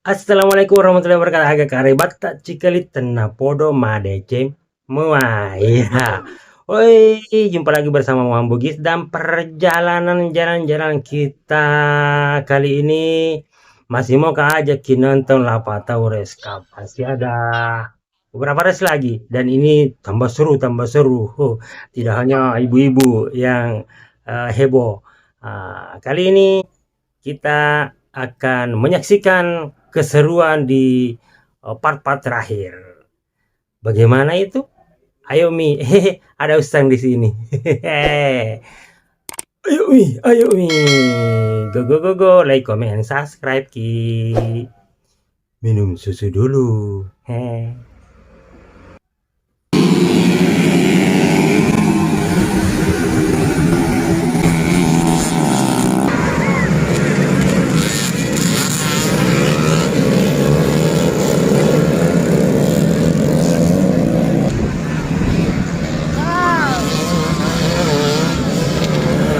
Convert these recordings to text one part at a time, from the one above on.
Assalamualaikum warahmatullahi wabarakatuh. Agak karebat tak cikalit tena podo madecem mua. Iya. Oi, jumpa lagi bersama Muhammad Bugis dan perjalanan jalan-jalan kita kali ini masih mau ajak nonton Lapatau Race Cup. Masih ada beberapa race lagi dan ini tambah seru, tambah seru. Tidak hanya ibu-ibu yang heboh. Kali ini kita akan menyaksikan keseruan di part-part terakhir. Bagaimana itu? Ayo Mi, hehe, ada Ustang di sini. Ayo Mi, go go go go, like, comment, and subscribe ki. Minum susu dulu. Hehe.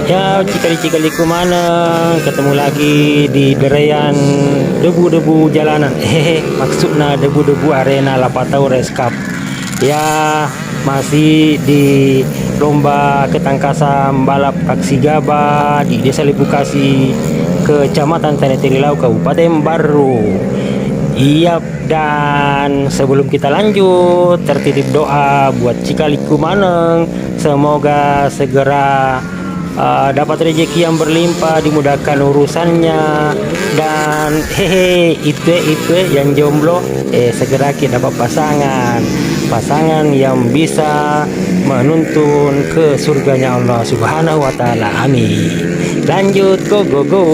Ya, cikali-cikaliku mana ketemu lagi di derean debu-debu jalanan. Maksudnya debu-debu arena Lapatau Race Cup. Ya, masih di lomba ketangkasan balap taksi gaba di Desa Libukasi, Kecamatan Tanetirilau, Kabupaten Baru. Iya, dan sebelum kita lanjut, tertitip doa buat Cikaliku Maneng, semoga segera dapat rezeki yang berlimpah, dimudahkan urusannya, dan itu yang jomblo segera kita dapat pasangan yang bisa menuntun ke surganya Allah Subhanahu wa taala. Amin. Lanjut, go go go.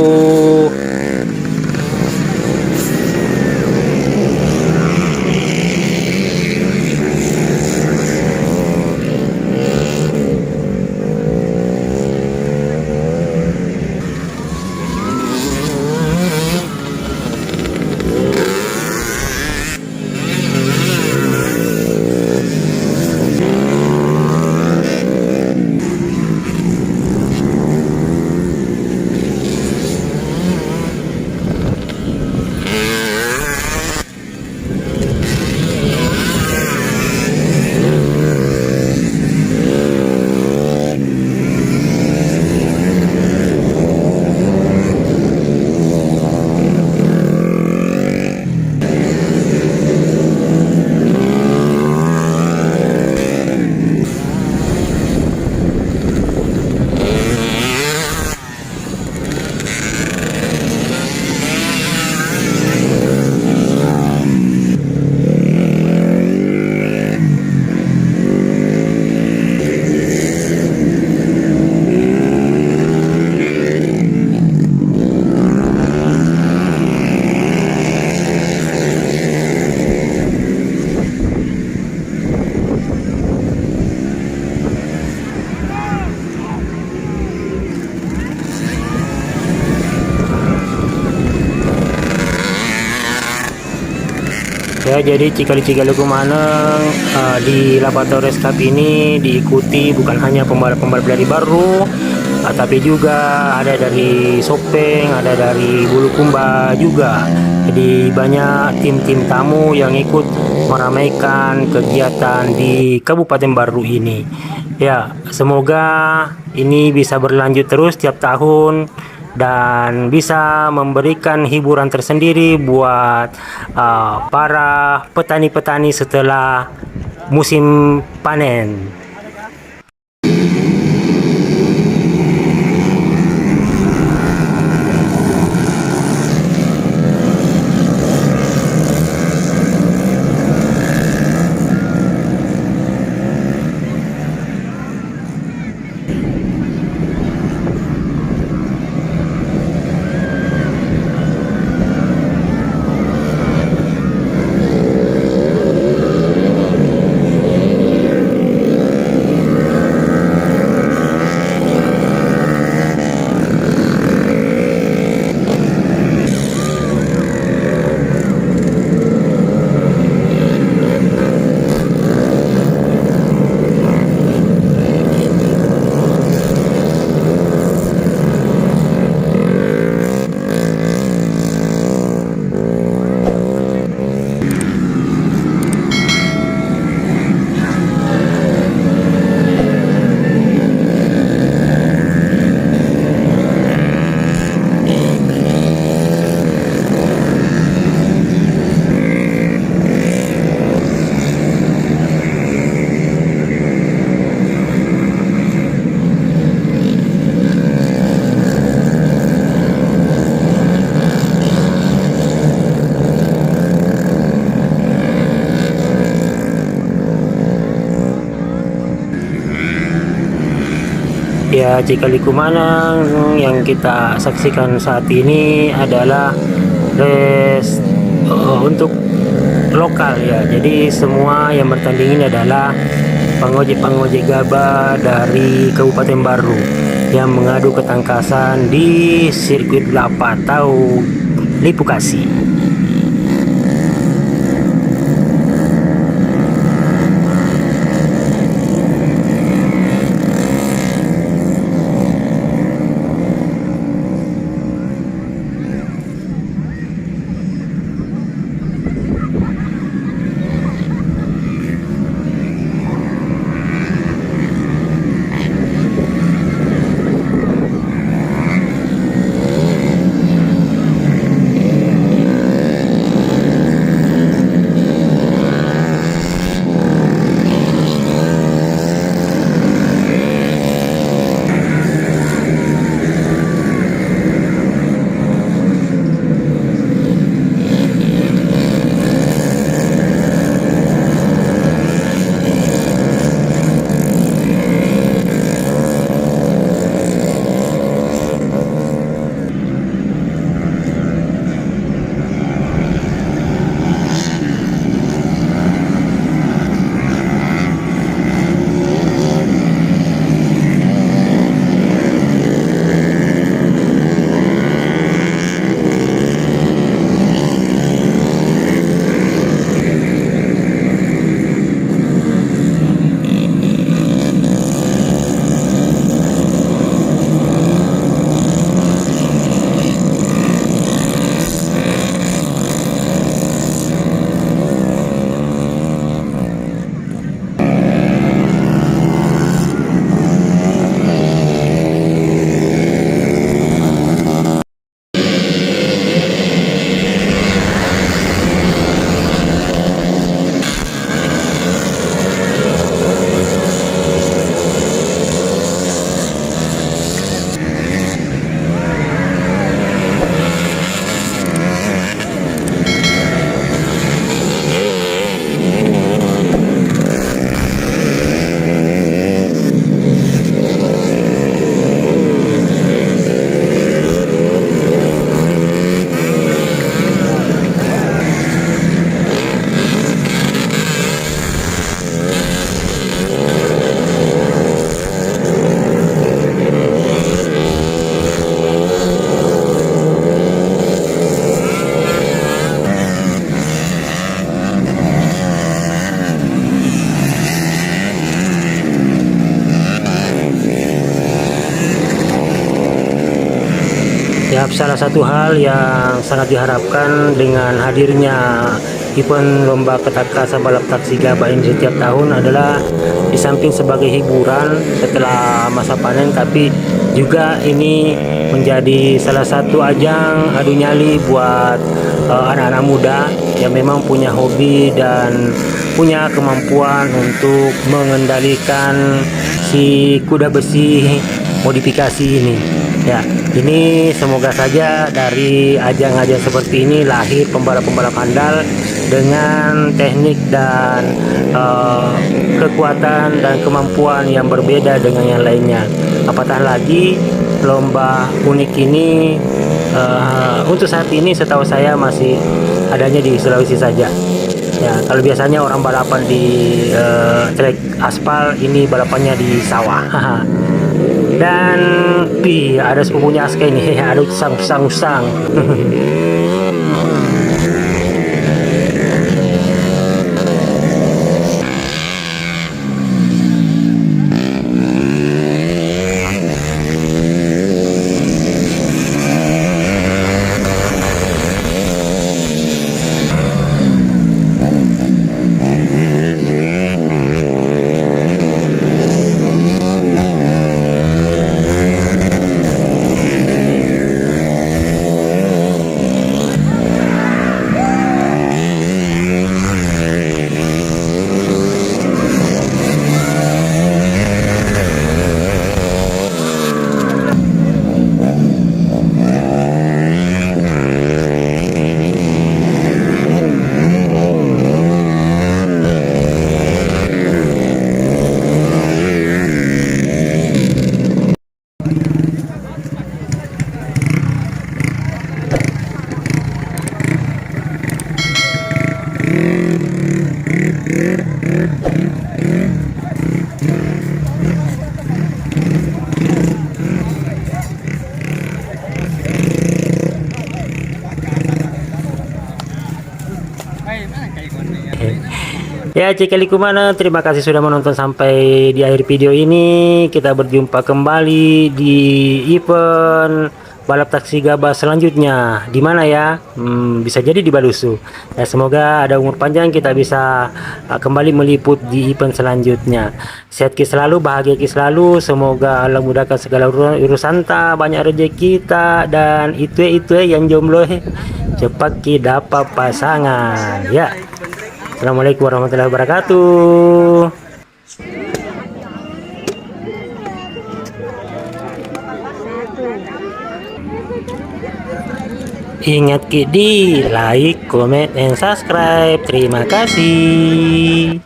Ya, jadi cikali-cikaliku Maneng di Lapatau Race Cup ini diikuti bukan hanya pembalap-pembalap dari Baru, tapi juga ada dari Sopeng, ada dari Bulukumba juga. Jadi banyak tim-tim tamu yang ikut meramaikan kegiatan di Kabupaten Baru ini. Ya, semoga ini bisa berlanjut terus tiap tahun dan bisa memberikan hiburan tersendiri buat para petani-petani setelah musim panen. Ya, Cikali Kumanang yang kita saksikan saat ini adalah untuk lokal ya. Jadi semua yang bertanding ini adalah pengojek-pengojek gabah dari Kabupaten Baru yang mengadu ketangkasan di sirkuit Lapa atau Lipukasi. Ya, salah satu hal yang sangat diharapkan dengan hadirnya event lomba ketangkasan balap taksi gabah ini setiap tahun adalah di samping sebagai hiburan setelah masa panen, tapi juga ini menjadi salah satu ajang adu nyali buat anak-anak muda yang memang punya hobi dan punya kemampuan untuk mengendalikan si kuda besi modifikasi ini. Ya, ini semoga saja dari ajang-ajang seperti ini lahir pembalap-pembalap handal dengan teknik dan kekuatan dan kemampuan yang berbeda dengan yang lainnya. Apatah lagi lomba unik ini untuk saat ini setahu saya masih adanya di Sulawesi saja. Ya, kalau biasanya orang balapan di trek aspal, ini balapannya di sawah. Dan ada sepupunya Aska ini, ada usang. Ya, Cikali Kumana, terima kasih sudah menonton sampai di akhir video ini. Kita berjumpa kembali di event balap taksi gabah selanjutnya. Di mana ya? Bisa jadi di Balusu. Ya, semoga ada umur panjang kita bisa kembali meliput di event selanjutnya. Sehat ki selalu, bahagia ki selalu. Semoga Allah mudahkan segala urusan ta, banyak rezeki kita, dan itu yang jomblo cepat ki dapat pasangan. Ya. Assalamualaikum warahmatullahi wabarakatuh. Ingat di like, comment, and subscribe. Terima kasih.